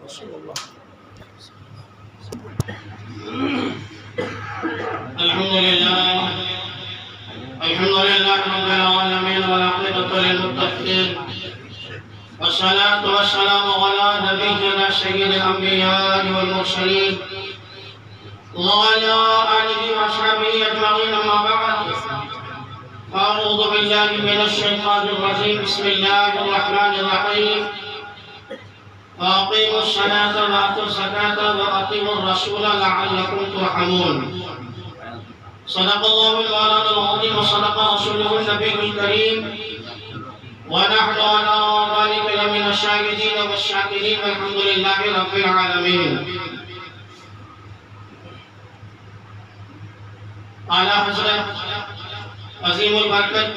صلی اللہ الحمد لله رب العالمين والعاقبة للمتقين والصلاة والسلام على نبينا سيد الأنبياء والمرسلين وعلى آله وصحبه أجمعين أما بعد أعوذ بالله من الشيطان الرجيم بسم الله الرحمن الرحيم وأقيموا الصلاة وآتوا الزكاة وأطيعوا الرسول لعلكم ترحمون صدق الله المولانا العظيم وصدق رسوله النبي الكريم ونحن على ذلك لمن الشاهدين والشاكرين والحمد لله رب العالمين. اعلی حضرت عظیم البرکت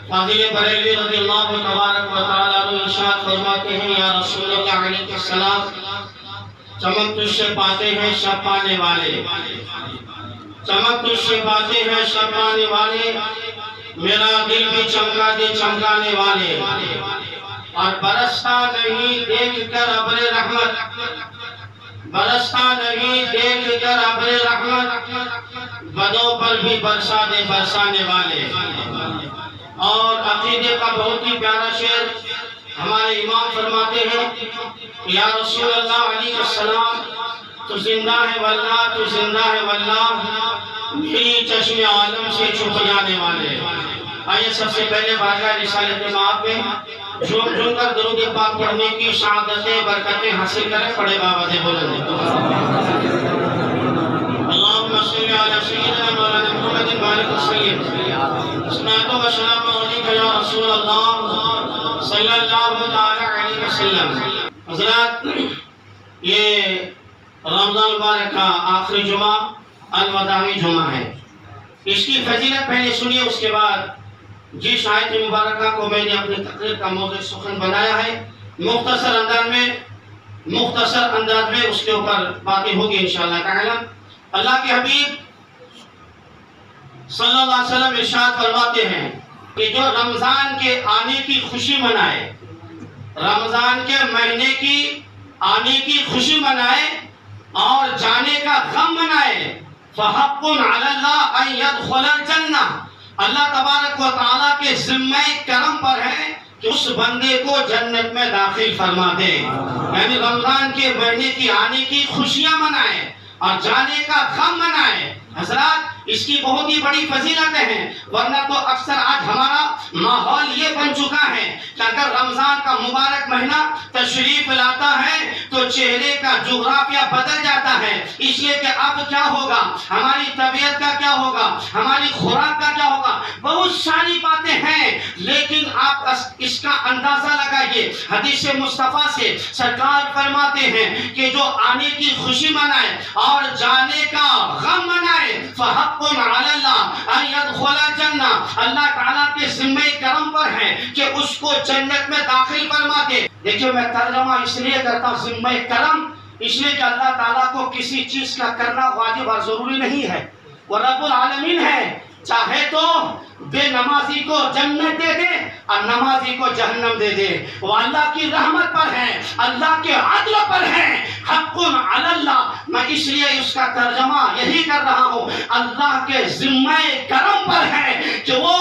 فاضل بریلوی رضی اللہ تبارک و تعالیٰ عنہ ارشاد فرماتے ہیں یا رسول اللہ علیہ السلام چمک تجھ سے پاتے ہیں سب پانے والے، چمک تجھ سے پاتے ہیں سب پانے والے، میرا دل بھی چمکا دے چمکانے والے، اور برستا نہیں دیکھ کر ابر رحمت، برستا نہیں دیکھ کر ابر رحمت، بدوں پر بھی برسا دے برسانے والے. اور عقیدے کا بہت ہی پیارا شعر ہمارے امام فرماتے ہیں یا رسول اللہ علیہ السلام تو زندہ ہے واللہ، تو زندہ ہے واللہ، میری چشم عالم سے چھپ جانے والے. آئیے سب سے پہلے بارگاہ رسالت مآب میں جھوم جھوم کر درود پاک پڑھنے کی سعادتیں برکتیں حاصل کریں. پڑھے بابا سے بولنے اللہم صلی علی سیدنا مولانا محمد بارک السلیم صلاة و سلام علیکہ یا رسول اللہ صلی اللہ علیہ وسلم. حضرات یہ رمضان مبارک کا آخری جمعہ الوداعی جمعہ ہے. اس کی فضیلت پہلے سنیے، اس کے بعد جس آیت مبارکہ کو میں نے اپنی تقریر کا موضوع سخن بنایا ہے مختصر انداز میں اس کے اوپر باتیں ہوگی انشاءاللہ تعالی. اللہ کے حبیب صلی اللہ علیہ وسلم ارشاد فرماتے ہیں کہ جو رمضان کے آنے کی خوشی منائے، رمضان کے مہینے کی آنے کی خوشی منائے اور جانے کا غم منائے، فَحَقٌ عَلَى اللَّهِ أَن يَدْخُلَ الْجَنَّةَ، اللہ تبارک و تعالیٰ کے ذمہ کرم پر ہے کہ اس بندے کو جنت میں داخل فرما دے. یعنی رمضان کے مہینے کی آنے کی خوشیاں منائے اور جانے کا غم منائے. حضرات اس کی بہت ہی بڑی فضیلتیں ہیں، ورنہ تو اکثر آج ہمارا ماحول یہ بن چکا ہے کہ اگر رمضان کا مبارک مہینہ تشریف لاتا ہے تو چہرے کا جغرافیہ بدل جاتا ہے. اس لیے کہ اب کیا ہوگا، ہماری طبیعت کا کیا ہوگا، ہماری خوراک کا کیا ہوگا، بہت ساری باتیں ہیں. لیکن آپ اس کا اندازہ لگائیے، حدیث مصطفیٰ سے سرکار فرماتے ہیں کہ جو آنے کی خوشی منائے اور جانے کا غم منائے، فَحَقٌ عَلَى اللَّهِ أَن يَدْخُلَ الْجَنَّةَ، اللہ تعالیٰ کے ذمہ کرم پر ہے کہ اس کو جنت میں داخل فرما دے. دیکھیں میں ترجمہ اس لیے کرتا ہوں ذمہ کرم، اس لیے کہ اللہ تعالیٰ کو کسی چیز کا کرنا واجب اور ضروری نہیں ہے. وہ رب العالمین ہے، چاہے تو بے نمازی کو جنت دے دے اور نمازی کو جہنم دے دے. وہ اللہ کی رحمت پر ہے، اللہ کے عدل پر ہے. حق علی اللہ، میں اس لیے اس کا ترجمہ یہی کر رہا ہوں، اللہ کے ذمہ کرم پر ہے کہ وہ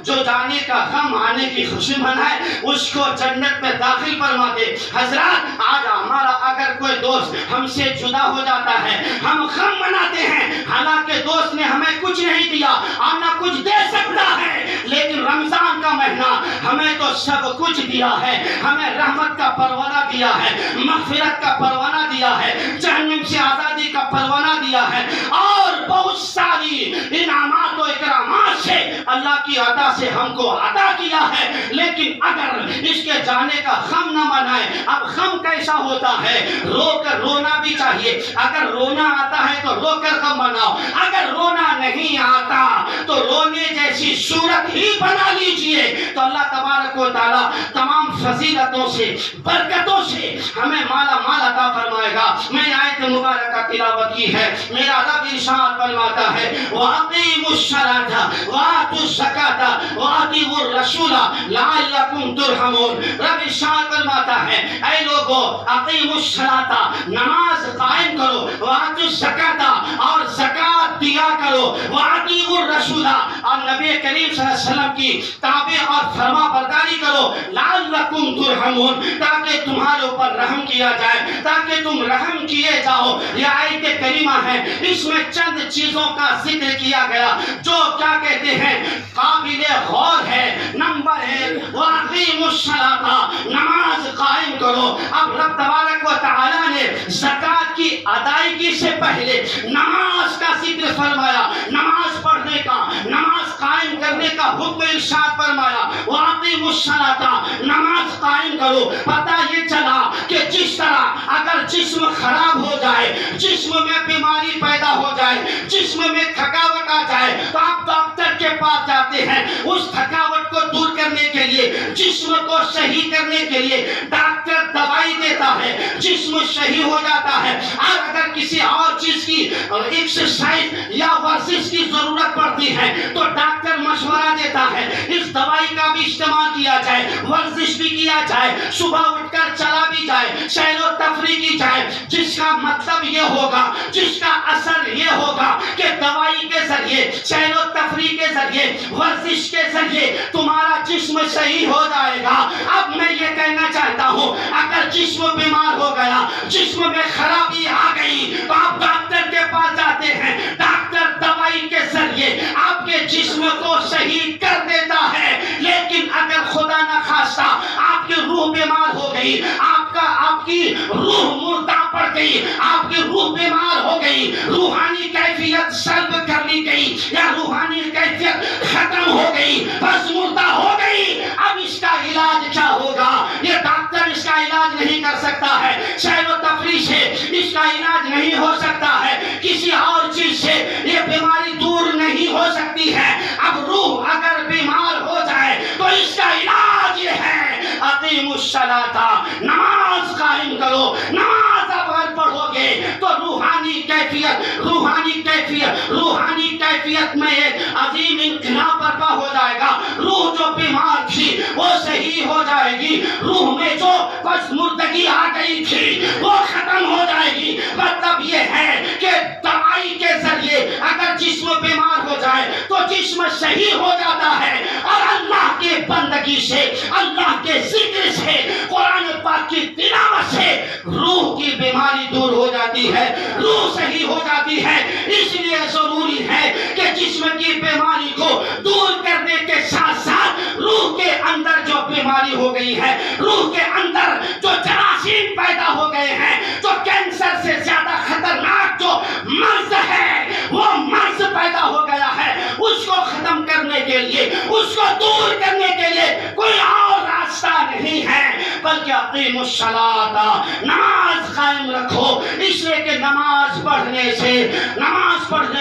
جو جانے کا غم آنے کی خوشی منائے اس کو جنت میں داخل فرما دے. حضرات آج ہمارا اگر کوئی دوست ہم سے جدا ہو جاتا ہے، ہم غم مناتے ہیں، حالانکہ دوست نے ہمیں کچھ نہیں دیا اور نہ کچھ دے سکتا ہے، لیکن رمضان کا مہینہ ہمیں تو سب کچھ دیا ہے. ہمیں رحمت کا پروانہ دیا ہے، مغفرت کا پروانہ دیا ہے، جہنم سے آزادی کا پروانہ دیا ہے، اور بہت ساری انعامات و اکرامات سے اللہ کی عطا سے ہم کو عطا کیا ہے. لیکن اگر اس کے جانے کا غم نہ منائے، اب غم کیسا ہوتا ہے، رو کر رونا بھی چاہیے. اگر رونا آتا ہے تو رو کر غم مناؤ، اگر رونا نہیں آتا تو رونے جیسی صورت ہی بنا لیجئے. تو اللہ تبارک و تعالیٰ تمام فضیلتوں سے برکتوں سے ہمیں مالا مال عطا فرمائے گا. میں آیت مبارکہ تلاوت کی ہے، میرا رب ارشاد فرماتا ہے وَأَقِیمُوا الصَّلَاةَ وَآتُوا الزَّکَاةَ وَأَطِیعُوا الرَّسُولَ لَعَلَّکُمْ تُرْحَمُونَ۔ رب ارشاد فرماتا ہے اے لوگو اقیموا الصلاۃ، نماز قائم کرو، وآتوا الزکاۃ اور زکات دیا کرو، وَأَطِیعُوا الرَّسُولَ اور نبی کریم صلی اللہ علیہ وسلم کی تابع اور فرما برداری کرو، لعلکم ترحمون تاکہ تمہارے اوپر رحم کیا جائے، تاکہ تم رحم کیے جاؤ۔ یہ آیت کریمہ ہے، اس میں چند چیزوں کا ذکر کیا گیا جو کیا کہتے ہیں قابل غور ہے۔ نمبر 1 وَأَقِیمُوا الصَّلَاةَ، نماز قائم کرو۔ اب رب تبارک و تعالی نے زکات کی ادائیگی سے پہلے نماز کا ذکر فرمایا، نماز پڑھنے کا، نماز قائم کرنے کا حکم ارشاد فرمایا۔ وَأَقِیمُوا الصَّلَاةَ، نماز قائم کرو۔ پتہ یہ چلا کہ جس طرح اگر جسم خراب ہو جائے، جسم میں بیماری پیدا ہو جائے، جسم میں تھکاوٹ آ جائے تو آپ ڈاکٹر کے پاس جاتے ہیں، اس تھکاوٹ کو دور کرنے کے لیے، جسم کو صحیح کرنے کے لیے ڈاکٹر دوائی دیتا ہے، جسم صحیح ہو جاتا ہے۔ اور اگر کسی اور چیز کی ایکسرسائز یا ورزش کی ضرورت پڑتی ہے تو ڈاکٹر مشورہ دیتا ہے اس دوائی کا بھی استعمال کیا جائے، ورزش بھی کیا جائے، صبح اٹھ کر چلا بھی جائے، سیر و تفریح کی جائے، جس کا مطلب یہ ہوگا، جس کا اثر یہ ہوگا کہ دوائی کے ذریعے، سیر و تفریح کے ذریعے، ورزش کے ذریعے تمہارا جسم صحیح ہو جائے گا۔ اب میں یہ کہنا چاہتا ہوں اگر جسم بیمار ہو گیا، جسم میں خرابی آ گئی تو آپ ڈاکٹر کے پاس جاتے ہیں، ڈاکٹر دوائی کے ذریعے آپ کے جسم کو صحیح کر دیتا ہے۔ لیکن اگر خدا نخواستہ آپ کی روح بیمار ہو گئی، آپ کی روح مردہ پڑ گئی، آپ کی روح بیمار ہو گئی، روحانی کیفیت سلب کر لی گئی یا روحانی کیفیت ختم ہو گئی، بس مردہ ہو گئی، اب اس کا علاج کیا ہوگا؟ یہ ڈاکٹر اس کا علاج نہیں کر سکتا ہے، سیر و تفریح سے اس کا علاج نہیں ہو سکتا ہے، کسی اور چیز سے یہ بیماری دور نہیں ہو سکتی ہے۔ اب روح اگر بیمار ہو جائے تو اس کا علاج یہ ہے اقیموا الصلاۃ، نماز قائم کرو۔ نماز اگر پڑھو گے تو روحانی کیفیت میں ایک عظیم انقلاب برپا ہو جائے گا۔ روح جو بیمار تھی وہ صحیح ہو جائے گی، روح میں جو بس مردگی آ گئی تھی وہ ختم ہو جائے گی۔ مطلب یہ ہے کہ دوائی کے ذریعے اگر جسم بیمار ہو جائے تو جسم صحیح ہو جاتا ہے، اور اللہ کے بندگی سے، اللہ کے ذکر سے، قرآن پاک کی تلاوت سے روح کی بیماری دور ہو جاتی ہے، روح صحیح ہو جاتی ہے۔ اس لیے ضروری ہے کہ جسم کی بیماری کو دور کرنے کے ساتھ ساتھ روح کے اندر جو بیماری ہو گئی ہے، روح کے اندر جو جراثیم پیدا ہو گئے ہیں، جو کینسر سے زیادہ خطرناک جو مرض ہے، وہ مرض پیدا ہو گیا ہے، اس کو ختم کرنے کے لیے، اس کو دور کرنے کے لیے کوئی اور راستہ نہیں ہے بلکہ اقیموا الصلاۃ، نماز قائم رکھو۔ اس لیے کہ نماز پڑھنے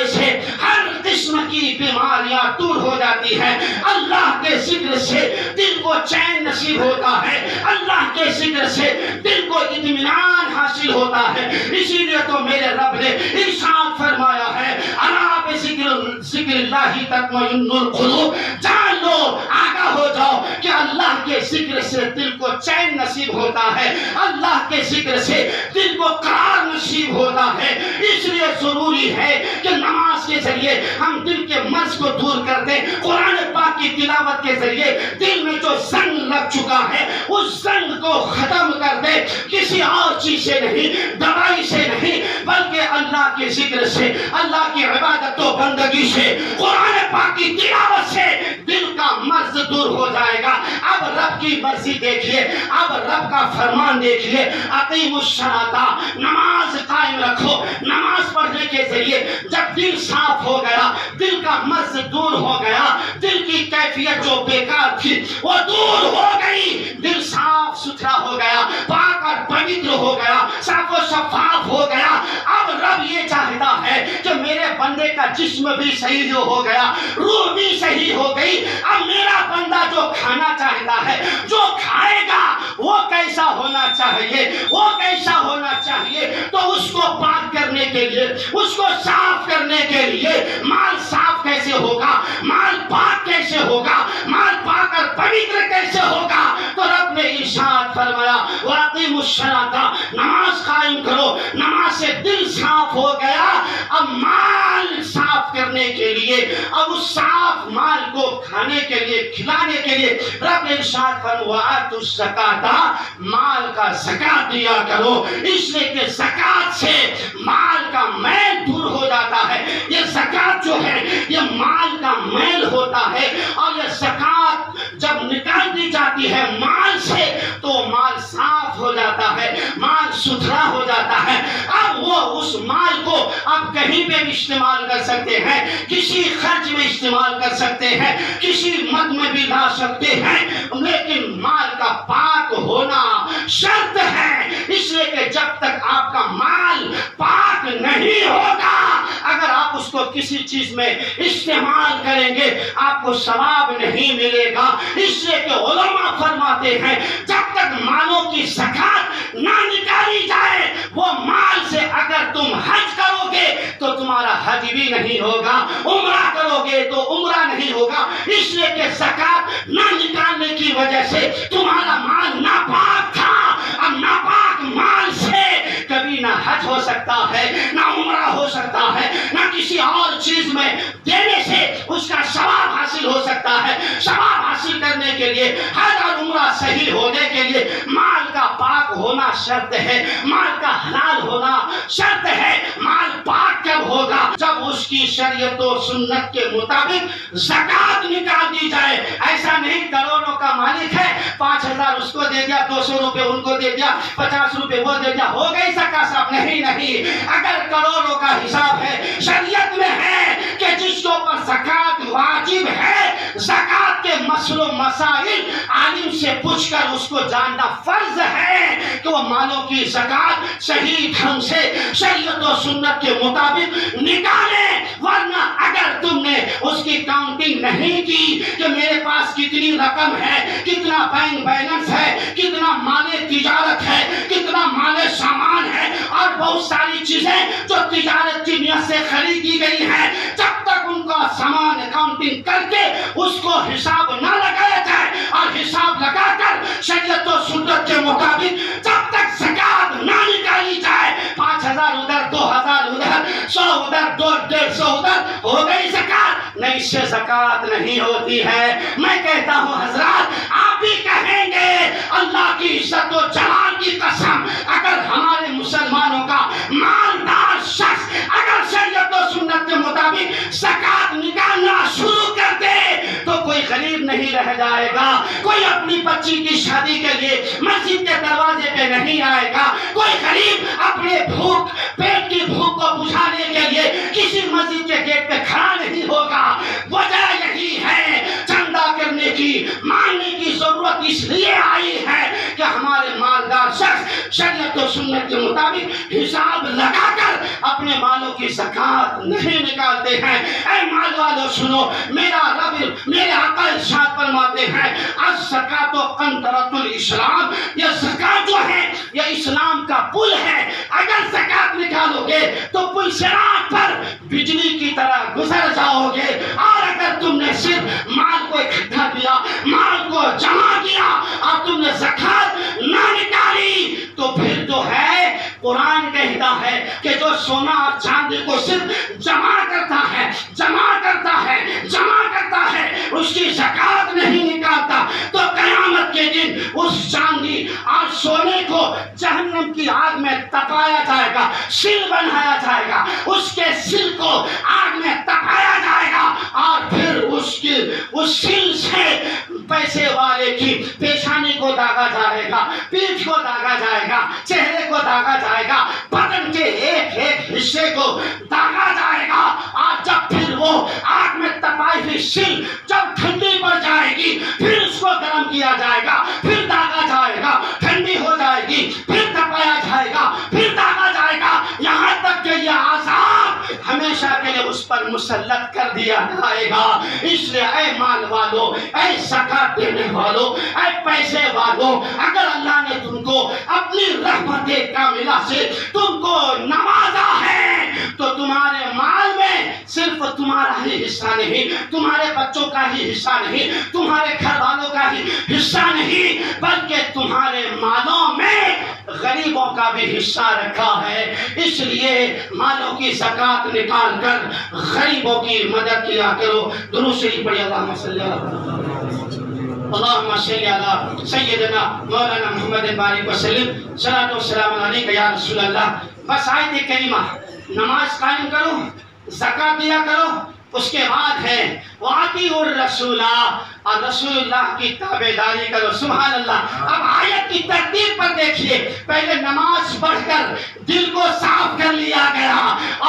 سے ہر قسم کی بیماریاں دور ہو جاتی ہیں، اللہ کے ذکر سے دل کو چین نصیب ہوتا ہے، اللہ کے ذکر سے دل کو اطمینان حاصل ہوتا ہے۔ اسی لیے تو میرے رب نے ارشاد فرمایا ہے الا بذکر اللہ تطمئن القلوب، جان لو، آگاہ ہو جاؤ کہ اللہ کے ذکر سے دل کو چین نصیب ہوتا ہے، اللہ کے ذکر سے دل کو قرار نصیب ہوتا ہے۔ اس لیے ضروری ہے کہ نماز کے ذریعے ہم دل کے مرض کو دور کر دیں، قرآن پاک کی تلاوت کے ذریعے دل میں جو زنگ لگ چکا ہے اس زنگ کو ختم کر دیں، کسی اور چیز سے نہیں، دوائی سے نہیں، بلکہ اللہ کے ذکر سے، اللہ کی عبادت و بندگی سے، قرآن پاک کی تلاوت سے دل کا مرض دور ہو جائے گا۔ اب رب کی مرضی دیکھیے، اب رب کا فرمان دیکھیے، اقیموا الصلاۃ، نماز قائم رکھو۔ نماز پڑھنے کے ذریعے جب دل صاف ہو گیا، دل کا مرض دور ہو گیا، دل کی کیفیت جو بیکار تھی وہ دور ہو گئی، دل صاف ستھرا ہو گیا، پاک اور پوتر ہو گیا، صاف و شفاف ہو گیا۔ اب رب رب یہ چاہتا ہے کہ میرے بندے کا جسم بھی صحیح ہو گیا، روح بھی صحیح ہو گئی، اب میرا بندہ جو کھانا چاہتا ہے، جو کھائے گا وہ کیسا ہونا چاہیے، وہ کیسا ہونا چاہیے، تو اس کو پاک کرنے کے لیے، اس کو صاف کرنے کے لیے مال صاف کیسے ہوگا، مال پاک کیسے ہوگا، مال پاک اور پوتر کیسے ہوگا؟ تو رب نے ارشاد فرمایا وَأَقِیمُوا الصَّلَاةَ، نماز قائم کرو، نماز سے دل صاف ہو گیا، اب مال صاف کرنے کے لیے، اب اس صاف مال کو کھانے کے لیے، کھلانے کے لیے رب نے ارشاد فرمایا وَآتُوا الزَّکَاةَ، مال کا زکات دیا کرو، اس لیے کہ زکات سے مال کا میل دور ہو جاتا ہے۔ یہ زکات جو ہے یہ مال کا میل ہوتا ہے، اور یہ زکات جب نکال دی جاتی ہے مال سے تو مال صاف ہو جاتا ہے، مال ستھرا ہو جاتا ہے، اب وہ اس مال کو آپ کہیں پہ بھی استعمال کر سکتے ہیں، کسی خرچ میں استعمال کر سکتے ہیں، کسی مد میں بھی لا سکتے ہیں، لیکن مال کا پاک ہونا شرط ہے، اس لیے کہ جب تک آپ کا مال پاک نہیں ہوگا، اگر آپ اس کو کسی چیز میں استعمال کریں گے آپ کو ثواب نہیں ملے گا، اس لیے کہ علماء فرماتے ہیں جب تک مالوں کی زکات نہ نکالی جائے، وہ مال سے اگر تم حج کرو گے تو تمہارا حج بھی نہیں ہوگا، عمرہ کرو گے تو عمرہ نہیں ہوگا، اس لیے کہ زکات نہ نکالنے کی وجہ سے تمہارا مال ناپاک تھا۔ اب ناپاک مال سے کبھی نہ حج ہو سکتا ہے، نہ عمرہ ہو سکتا ہے، نہ کسی اور چیز میں دینے سے اس کا ثواب حاصل ہو سکتا ہے۔ ثواب حاصل کرنے کے لیے، حج اور عمرہ صحیح ہونے کے لیے مال کا پاک ہونا شرط ہے، مال کا حلال ہونا شرط ہے۔ مال پاک کب ہوگا؟ جب اس کی شریعت و سنت کے مطابق زکات نکال دی جائے۔ ایسا نہیں کروڑوں کا مالک ہے، 5,000 اس کو دے دیا، 200 روپے ان کو دے دیا، 50 روپے وہ دے دیا، ہو گئی زکات صاحب؟ نہیں، اگر کروڑوں کا حساب ہے، شریعت میں ہے کہ جس کے اوپر زکات واجب ہے، زکات کے مسئلہ و مسائل عالم سے پوچھ کر اس کو جاننا فرض ہے کہ وہ مالوں کی زکات صحیح ڈھنگ سے شریعت و سنت کے مطابق نکالے، ورنہ اگر تم نے اس کی کاؤنٹنگ نہیں کی کہ میرے پاس کتنی رقم ہے، کتنا بینک بیلنس ہے، کتنا مال تجارت ہے، کتنا مال سامان ہے، اور بہت ساری چیزیں جو تجارت کی نیت سے خریدی گئی ہیں، جب تک ان کا سامان اکاؤنٹنگ کر کے اس کو حساب نہ لگایا جائے اور حساب لگا کر شریعت و سنت کے مطابق جب تک زکات نہ نکالی جائے، 5,000 ادھر، 2,000 ادھر، 100 ادھر، 150 ادھر، ہو گئی زکات؟ نہیں، اس سے زکات نہیں ہوتی ہے۔ میں کہتا ہوں حضرات، آپ بھی کہیں گے اللہ کی عزت و جلال کی قسم، اگر ہمارے مسلمانوں کا مالدار شخص اگر شریعت و سنت کے مطابق زکات نکالنا شروع کر دے تو کوئی غریب نہیں رہ جائے گا، کوئی اپنی بچی کی شادی کے لیے مسجد کے دروازے پہ نہیں آئے گا، کوئی غریب اپنے پیٹ کی بھوک کو بجھانے کے لیے کسی مسجد کے گیٹ پہ کھڑا نہیں ہوگا۔ وجہ یہی ہے، چندہ کرنے کی، مانگنے کی ضرورت اس لیے آئی ہے کہ ہمارے مالدار شخص شریعت و سنت کے مطابق حساب لگا کر اپنے مالوں کی زکات نہیں نکالتے ہیں۔ اے مال والو سنو، میرا رب، میرے آقا ارشاد فرماتے ہیں الزکات قنطرۃ الاسلام، یہ زکات جو ہے یہ اسلام کا پل ہے، اگر زکات نکالو گے تو پل صراط پر بجلی کی طرح گزر جاؤ گے، اور اگر تم نے صرف مال کو اکٹھا کیا، مال کو جمع کیا اور تم نے زکات نہ نکالی تو پھر جو ہے قرآن کہتا ہے کہ جو سونا اور چاندی کو صرف جمع کرتا ہے، اس کی زکات نہیں نکالتا، تو قیامت کے دن اس چاندی اور سونے کو جہنم کی آگ میں تپایا جائے گا، سل بنایا جائے گا، اس کے سل کو آگ میں تپایا جائے گا، اور پھر اس سل سے پیسے والے کی پیشانی کو داغا جائے گا، پیٹھ کو داغا جائے گا، چہرے کو داغا جائے گا، بدن کے ایک ایک حصے کو داغا جائے گا، اور جب پھر وہ آگ میں تپائی ہوئی سل جب ٹھنڈی پڑ جائے گی پھر اس کو گرم کیا جائے گا، پھر داغا جائے گا، ٹھنڈی ہو جائے گی، پھر تپایا جائے گا، پھر داغا جائے گا، یہاں تک کہ یہ اس پر مسلط کر دیا جائے گا۔ اس لیے اے مال والو، اے زکات دینے والو، اے پیسے والو، اگر اللہ نے تم کو اپنی رحمت کاملہ سے تم کو نوازا ہے تو تمہارے مال میں صرف تمہارا ہی حصہ نہیں، تمہارے بچوں کا ہی حصہ نہیں، تمہارے گھر والوں کا ہی حصہ نہیں، بلکہ تمہارے مالوں میں غریبوں کا بھی حصہ رکھا ہے۔ اس لیے مالوں کی زکات نکال کر غریبوں کی مدد کیا کرو۔ درود شریف پڑھیے، اللہم صلی اللہم صلی علی سیدنا مولانا محمد بارک وسلم، صلاۃ و سلام علیک یا رسول اللہ۔ بس آیت کریمہ، نماز قائم کرو، زکات دیا کرو، اس کے بعد ہے وَأَطِیعُوا الرَّسُولَ، اور رسول اللہ کی تابعداری کرو۔ سبحان اللہ۔ اب آیت کی ترتیب پر دیکھیے، پہلے نماز پڑھ کر دل کو صاف کر لیا گیا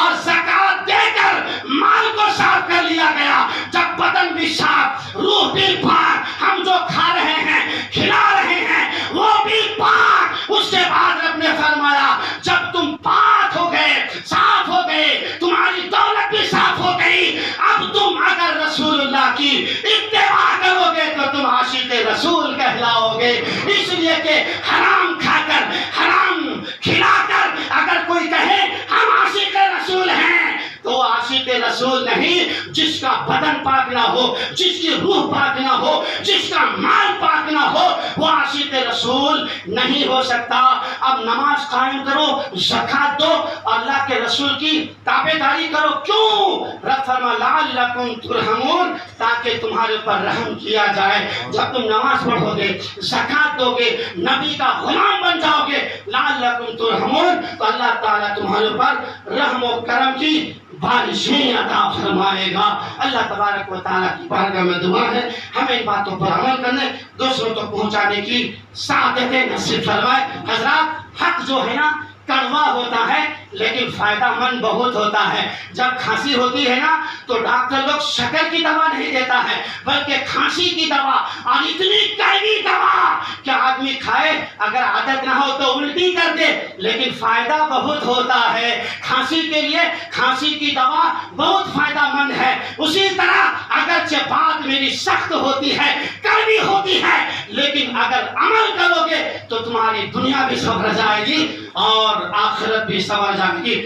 اور زکات دے کر مال کو صاف کر لیا گیا۔ جب بدن بھی صاف، روح بھی پاک، ہم جو کھا رہے ہیں، کھلا رہے ہیں، وہ بھی پاک، اس کے بعد رب نے فرمایا جب تم پاک ہو گئے، صاف ہو گئے، تمہاری دولت بھی صاف ہو گئی، اب تم اگر رسول اللہ کی اتباع کرو گے تو تم عاشق رسول کہلاؤ گے۔ اس لیے کہ حرام کھا کر، حرام کھلا کر اگر کوئی کہے ہم عاشق رسول ہیں تو وہ عاشق رسول نہیں جس کا بدن پاک نہ ہو، جس کی روح پاک نہ ہو، جس کا مال پاک نہ ہو، وہ عاشق رسول نہیں ہو سکتا۔ اب نماز قائم کرو، زکات دو، اللہ کے رسول کی تابعداری کرو۔ کیوں؟ رب فرما لعلکم ترحمون، تاکہ تمہارے پر رحم کیا جائے۔ جب تم نماز پڑھو گے، زکات دو گے، نبی کا غلام بن جاؤ گے، لعلکم ترحمون، تو اللہ تعالیٰ تمہارے پر رحم و کرم کی بارشیں عطا فرمائے گا۔ اللہ تبارک و تعالیٰ کی بارگاہ میں دعا ہے ہمیں ان باتوں پر عمل کرنے، دوسروں تک پہنچانے کی سعادت نصیب فرمائے۔ حضرات، حق جو ہے نا کڑوا ہوتا ہے لیکن فائدہ مند بہت ہوتا ہے۔ جب کھانسی ہوتی ہے نا تو ڈاکٹر لوگ شکر کی دوا نہیں دیتا ہے بلکہ کھانسی کی دوا، اور اتنی کڑوی دوا کہ آدمی کھائے اگر عادت نہ ہو تو الٹی کر دے، لیکن فائدہ بہت ہوتا ہے۔ کھانسی کے لیے کھانسی کی دوا بہت فائدہ مند ہے۔ اسی طرح اگرچہ بات میری سخت ہوتی ہے، کڑوی ہوتی ہے، لیکن اگر عمل کرو گے تو تمہاری دنیا بھی سنور جائے گی اور آخرت بھی سنور جائے گی۔